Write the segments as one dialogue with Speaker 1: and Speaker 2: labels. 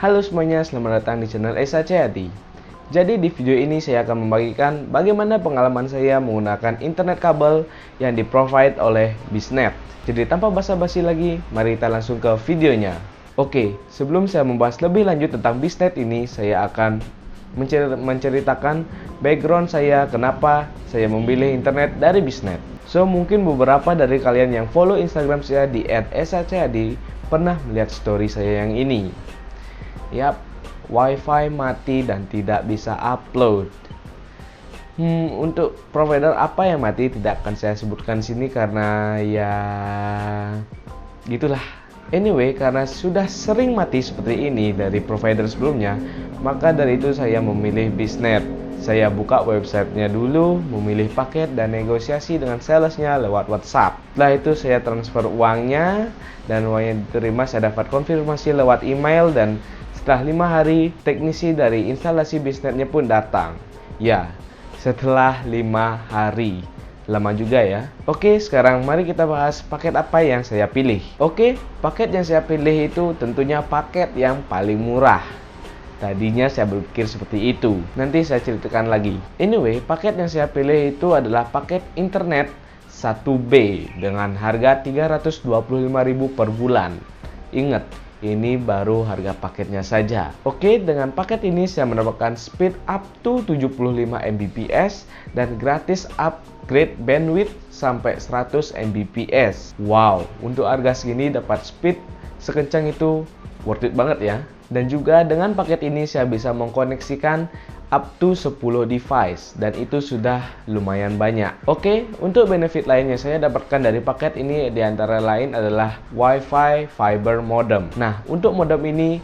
Speaker 1: Halo semuanya, selamat datang di channel Esa Ceyadi. Jadi di video ini saya akan membagikan bagaimana pengalaman saya menggunakan internet kabel yang di-provide oleh Biznet. Jadi tanpa basa-basi lagi, mari kita langsung ke videonya. Oke, sebelum saya membahas lebih lanjut tentang Biznet ini, saya akan menceritakan background saya kenapa saya memilih internet dari Biznet. So, mungkin beberapa dari kalian yang follow Instagram saya di @esaceyadi pernah melihat story saya yang ini. Yap, wifi mati dan tidak bisa upload. Untuk provider apa yang mati tidak akan saya sebutkan sini karena ya gitulah. Anyway, karena sudah sering mati seperti ini dari provider sebelumnya, maka dari itu saya memilih Biznet. Saya buka websitenya dulu, memilih paket dan negosiasi dengan salesnya lewat WhatsApp. Setelah itu saya transfer uangnya dan uangnya diterima, saya dapat konfirmasi lewat email dan setelah 5 hari teknisi dari instalasi Biznetnya pun datang. Ya, setelah 5 hari. Lama juga ya. Oke, sekarang mari kita bahas paket apa yang saya pilih. Oke, paket yang saya pilih itu tentunya paket yang paling murah. Tadinya saya berpikir seperti itu. Nanti saya ceritakan lagi. Anyway, paket yang saya pilih itu adalah paket internet 1B dengan harga 325.000 per bulan. Ingat, ini baru harga paketnya saja. Oke, dengan paket ini saya mendapatkan speed up to 75 Mbps dan gratis upgrade bandwidth sampai 100 Mbps. Wow, untuk harga segini dapat speed sekencang itu worth it banget ya. Dan juga dengan paket ini saya bisa mengkoneksikan up to 10 device dan itu sudah lumayan banyak. Oke, untuk benefit lainnya saya dapatkan dari paket ini diantara lain adalah Wi-Fi fiber modem. Nah, untuk modem ini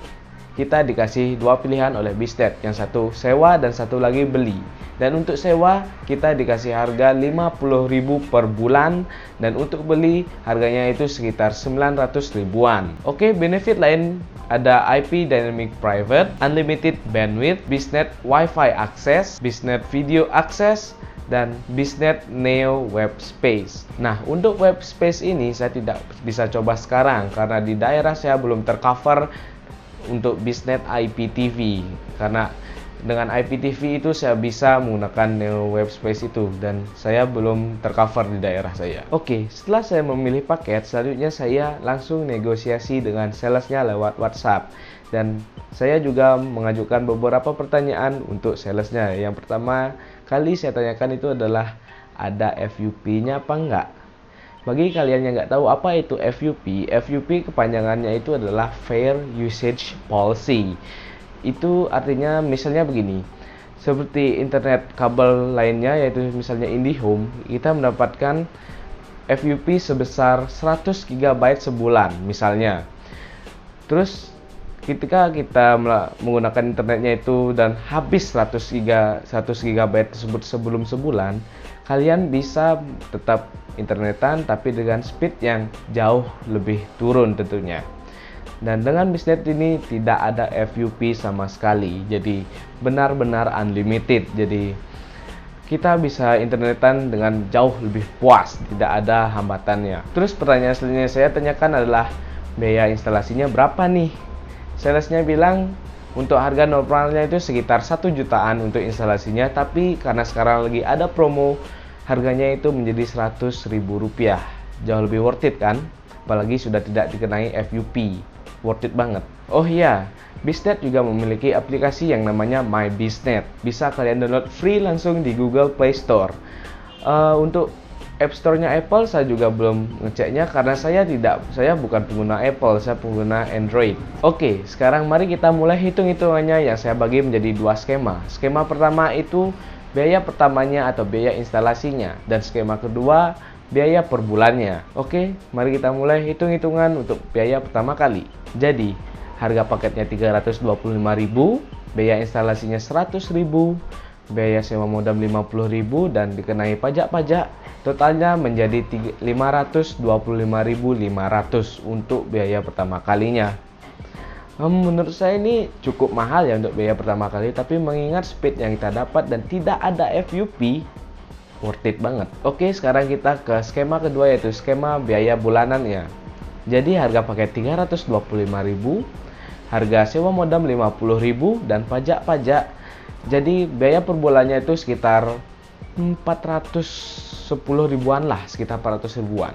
Speaker 1: kita dikasih dua pilihan oleh Biznet, yang satu sewa dan satu lagi beli. Dan untuk sewa kita dikasih harga 50.000 per bulan dan untuk beli harganya itu sekitar 900 ribuan. Oke, benefit lain ada IP Dynamic Private, Unlimited Bandwidth, Biznet Wi-Fi Access, Biznet Video Access, dan Biznet Neo Web Space. Nah, untuk Web Space ini saya tidak bisa coba sekarang karena di daerah saya belum tercover untuk Biznet IPTV, karena dengan IPTV itu saya bisa menggunakan Neo Web Space itu dan saya belum tercover di daerah saya. Oke, setelah saya memilih paket, selanjutnya saya langsung negosiasi dengan salesnya lewat WhatsApp dan saya juga mengajukan beberapa pertanyaan untuk salesnya. Yang pertama kali saya tanyakan itu adalah ada FUP-nya apa enggak. Bagi kalian yang nggak tahu apa itu FUP, FUP kepanjangannya itu adalah Fair Usage Policy. Itu artinya misalnya begini, seperti internet kabel lainnya yaitu misalnya IndiHome, kita mendapatkan FUP sebesar 100 GB sebulan misalnya. Terus ketika kita menggunakan internetnya itu dan habis 100 GB tersebut sebelum sebulan, kalian bisa tetap internetan tapi dengan speed yang jauh lebih turun tentunya. Dan dengan Biznet ini tidak ada FUP sama sekali, jadi benar-benar unlimited. Jadi kita bisa internetan dengan jauh lebih puas, tidak ada hambatannya. Terus pertanyaan selanjutnya saya tanyakan adalah biaya instalasinya berapa nih? Salesnya bilang untuk harga normalnya itu sekitar 1 jutaan untuk instalasinya, tapi karena sekarang lagi ada promo, harganya itu menjadi 100.000 rupiah. Jauh lebih worth it kan? Apalagi sudah tidak dikenai FUP. Worth it banget. Oh iya, Biznet juga memiliki aplikasi yang namanya My Biznet. Bisa kalian download free langsung di Google Play Store. Untuk App Store-nya Apple saya juga belum ngeceknya karena saya bukan pengguna Apple, saya pengguna Android. Oke, sekarang mari kita mulai hitung-hitungannya yang saya bagi menjadi dua skema. Skema pertama itu biaya pertamanya atau biaya instalasinya dan skema kedua biaya per bulannya. Oke, mari kita mulai hitung-hitungan untuk biaya pertama kali. Jadi, harga paketnya 325.000, biaya instalasinya 100.000, biaya sewa modem 50.000 dan dikenai pajak-pajak. Totalnya menjadi 525.500 untuk biaya pertama kalinya. Menurut saya ini cukup mahal ya untuk biaya pertama kali, tapi mengingat speed yang kita dapat dan tidak ada FUP, worth it banget. Oke, sekarang kita ke skema kedua yaitu skema biaya bulanan ya. Jadi harga paket 325.000, harga sewa modem 50.000 dan pajak-pajak. Jadi biaya per bulannya itu sekitar 410 ribuan lah, sekitar 400 ribuan.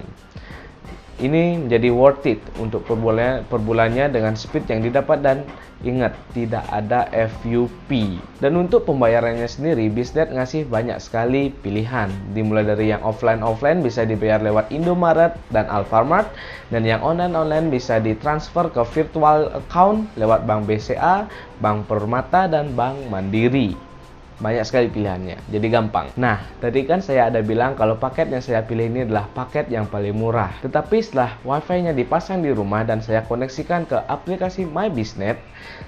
Speaker 1: Ini menjadi worth it untuk per bulannya dengan speed yang didapat, dan ingat tidak ada FUP. Dan untuk pembayarannya sendiri, Biznet ngasih banyak sekali pilihan. Dimulai dari yang offline bisa dibayar lewat Indomaret dan Alfamart, dan yang online bisa ditransfer ke virtual account lewat Bank BCA, Bank Permata, dan Bank Mandiri. Banyak sekali pilihannya, jadi gampang. Nah, tadi kan saya ada bilang kalau paket yang saya pilih ini adalah paket yang paling murah. Tetapi setelah wifi-nya dipasang di rumah dan saya koneksikan ke aplikasi MyBiznet,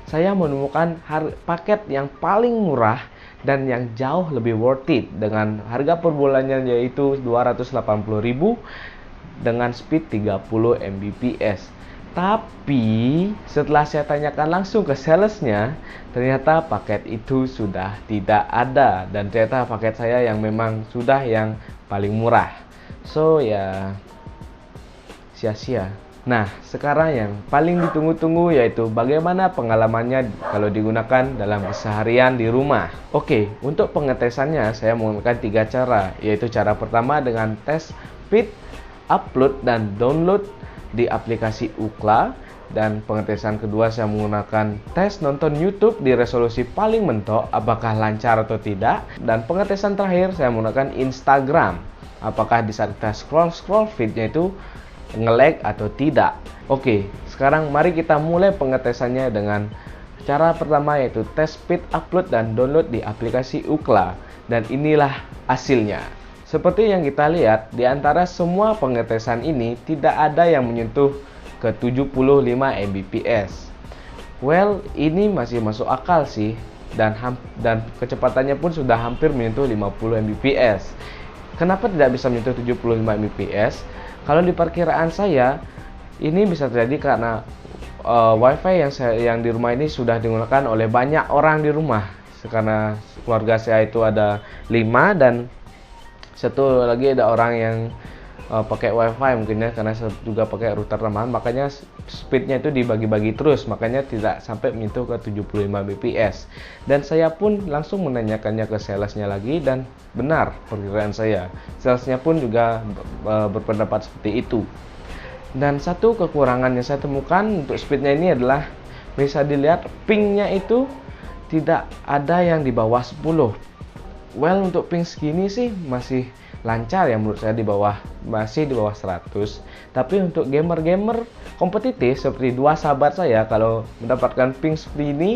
Speaker 1: saya menemukan paket yang paling murah dan yang jauh lebih worth it dengan harga per bulannya yaitu 280.000 dengan speed 30 Mbps. Tapi setelah saya tanyakan langsung ke salesnya, ternyata paket itu sudah tidak ada, dan ternyata paket saya yang memang sudah yang paling murah. So ya sia-sia. Nah, sekarang yang paling ditunggu-tunggu yaitu bagaimana pengalamannya kalau digunakan dalam keseharian di rumah. Oke, untuk pengetesannya saya menggunakan 3 cara, yaitu cara pertama dengan tes speed upload dan download di aplikasi Ookla, dan pengetesan kedua saya menggunakan tes nonton YouTube di resolusi paling mentok apakah lancar atau tidak, dan pengetesan terakhir saya menggunakan Instagram apakah di saat kita scroll feednya itu nge-lag atau tidak. Oke, sekarang mari kita mulai pengetesannya dengan cara pertama, yaitu tes speed upload dan download di aplikasi Ookla, dan inilah hasilnya. Seperti yang kita lihat, di antara semua pengetesan ini tidak ada yang menyentuh ke 75 Mbps. Well, ini masih masuk akal sih, dan kecepatannya pun sudah hampir menyentuh 50 Mbps. Kenapa tidak bisa menyentuh 75 Mbps? Kalau di perkiraan saya, ini bisa terjadi karena wifi yang di rumah ini sudah digunakan oleh banyak orang di rumah. Karena keluarga saya itu ada 5, dan satu lagi ada orang yang pakai wifi mungkin ya, karena saya juga pakai router tambahan, makanya speednya itu dibagi-bagi terus, makanya tidak sampai menyentuh ke 75 Mbps. Dan saya pun langsung menanyakannya ke salesnya lagi, dan benar perkiraan saya. Salesnya pun juga berpendapat seperti itu. Dan satu kekurangan yang saya temukan untuk speednya ini adalah bisa dilihat pingnya itu tidak ada yang di bawah 10. Well, untuk ping segini sih masih lancar ya menurut saya, masih di bawah 100. Tapi untuk gamer-gamer kompetitif seperti dua sahabat saya, kalau mendapatkan ping seperti ini,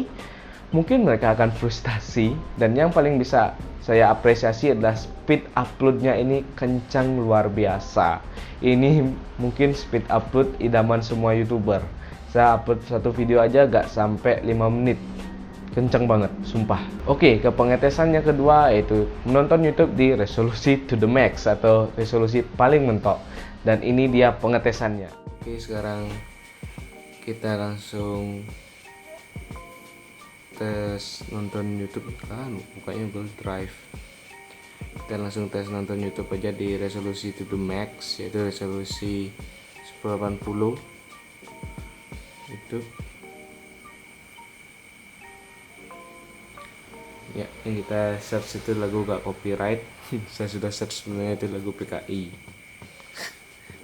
Speaker 1: mungkin mereka akan frustasi. Dan yang paling bisa saya apresiasi adalah speed uploadnya ini kencang luar biasa. Ini mungkin speed upload idaman semua YouTuber. Saya upload satu video aja gak sampai 5 menit. Kenceng banget, sumpah. Oke, ke pengetesan yang kedua, yaitu menonton YouTube di resolusi to the max atau resolusi paling mentok. Dan ini dia pengetesannya. Oke, sekarang kita langsung tes nonton YouTube kan, bukanya Google Drive. Kita langsung tes nonton YouTube aja di resolusi to the max, yaitu resolusi 1080 YouTube. Ya, yang kita search itu lagu gak copyright. Saya sudah search sebenarnya itu lagu PKI.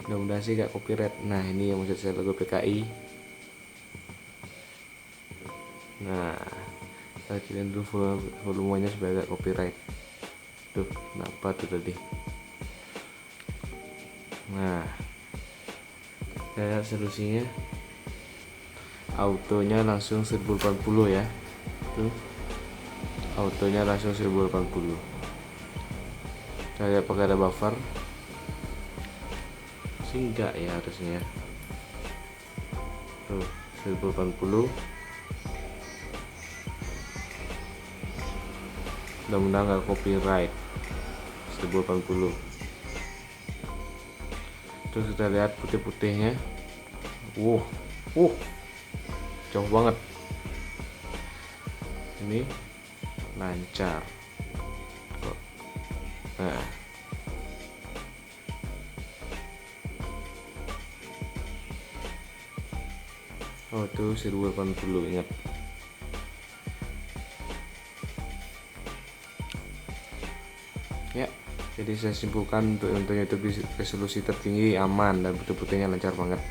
Speaker 1: Mudah-mudahan sih gak copyright. Nah, ini yang maksud saya lagu PKI. Nah, kita kirain dulu volumenya supaya gak copyright. Tuh, kenapa tuh tadi? Nah, kita lihat resolusinya. Autonya langsung 1080 ya. Tuh. Autonya langsung 1080. Kita lihat apakah ada buffer. Sih enggak ya harusnya. Tuh 1080. Mudah-mudahan nggak copyright. 1080. Terus kita lihat putih-putihnya. Jauh banget. Ini lancar. Nah, Oh, itu 1080, ingat. Ya, jadi saya simpulkan untuk YouTube resolusi tertinggi aman dan butuh-butuhnya lancar banget.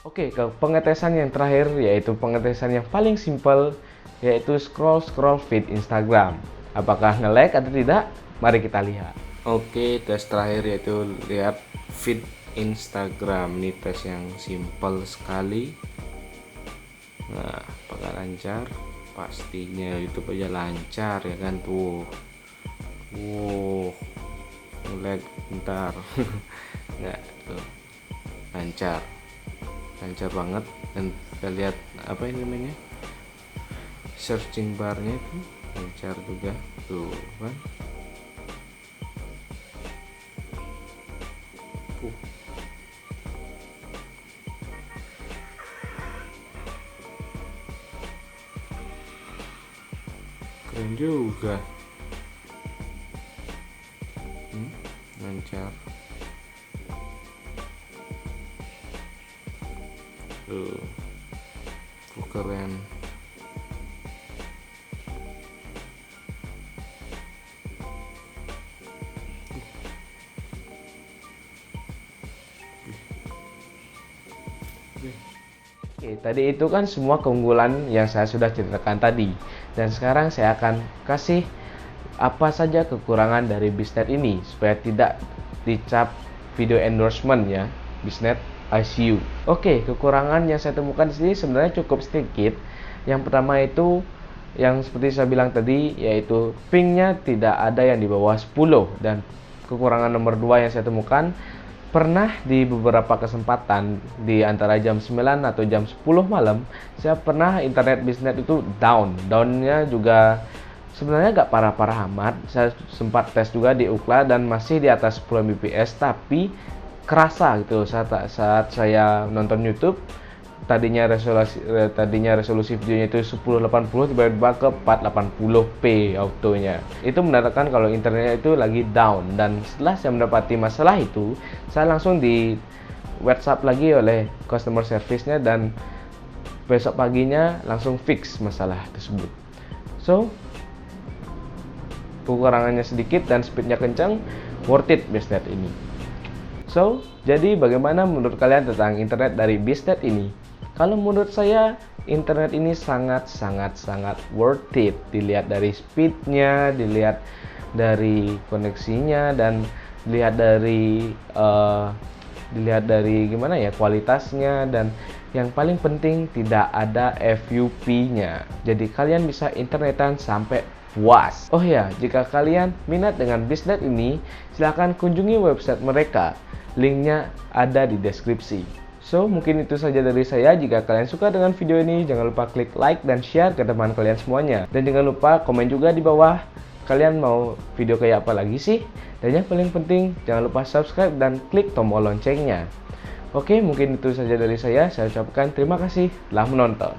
Speaker 1: Oke, ke pengetesan yang terakhir, yaitu pengetesan yang paling simpel, yaitu scroll feed Instagram. Apakah nge-lag atau tidak? Mari kita lihat. Oke, tes terakhir yaitu lihat feed Instagram. Ini tes yang simpel sekali. Nah, apakah lancar? Pastinya YouTube aja lancar ya kan tuh. Wow, nge-lag bentar. Nggak, tuh lancar banget. Dan kita lihat apa ini namanya, searching barnya itu lancar juga tuh kan. Keren juga. Lancar tuh, keren. Oke, tadi itu kan semua keunggulan yang saya sudah ceritakan tadi. Dan sekarang saya akan kasih apa saja kekurangan dari Biznet ini supaya tidak dicap video endorsement ya, Biznet ICU. Oke, kekurangan yang saya temukan di sini sebenarnya cukup sedikit. Yang pertama itu yang seperti saya bilang tadi, yaitu pingnya tidak ada yang di bawah 10. Dan kekurangan nomor 2 yang saya temukan, pernah di beberapa kesempatan di antara jam 9 atau jam 10 malam, saya pernah internet Biznet itu downnya juga sebenarnya gak parah-parah amat. Saya sempat tes juga di Ookla dan masih di atas 10 Mbps, tapi kerasa gitu saat saya nonton YouTube. Tadinya resolusi videonya itu 1080, tiba-tiba ke 480p autonya. Itu menandakan kalau internetnya itu lagi down. Dan setelah saya mendapati masalah itu, saya langsung di WhatsApp lagi oleh customer service-nya, dan besok paginya langsung fix masalah tersebut. So, kekurangannya sedikit dan speednya kencang, worth it Biznet ini. So, jadi bagaimana menurut kalian tentang internet dari Biznet ini? Kalau menurut saya, internet ini sangat worth it. Dilihat dari speednya, dilihat dari koneksinya, dan dilihat dari gimana ya, kualitasnya, dan yang paling penting tidak ada FUP-nya. Jadi kalian bisa internetan sampai puas. Oh ya, jika kalian minat dengan Biznet ini, silahkan kunjungi website mereka. Linknya ada di deskripsi. So, mungkin itu saja dari saya. Jika kalian suka dengan video ini, jangan lupa klik like dan share ke teman kalian semuanya. Dan jangan lupa komen juga di bawah, kalian mau video kayak apa lagi sih? Dan yang paling penting, jangan lupa subscribe dan klik tombol loncengnya. Oke, mungkin itu saja dari saya. Saya ucapkan terima kasih telah menonton.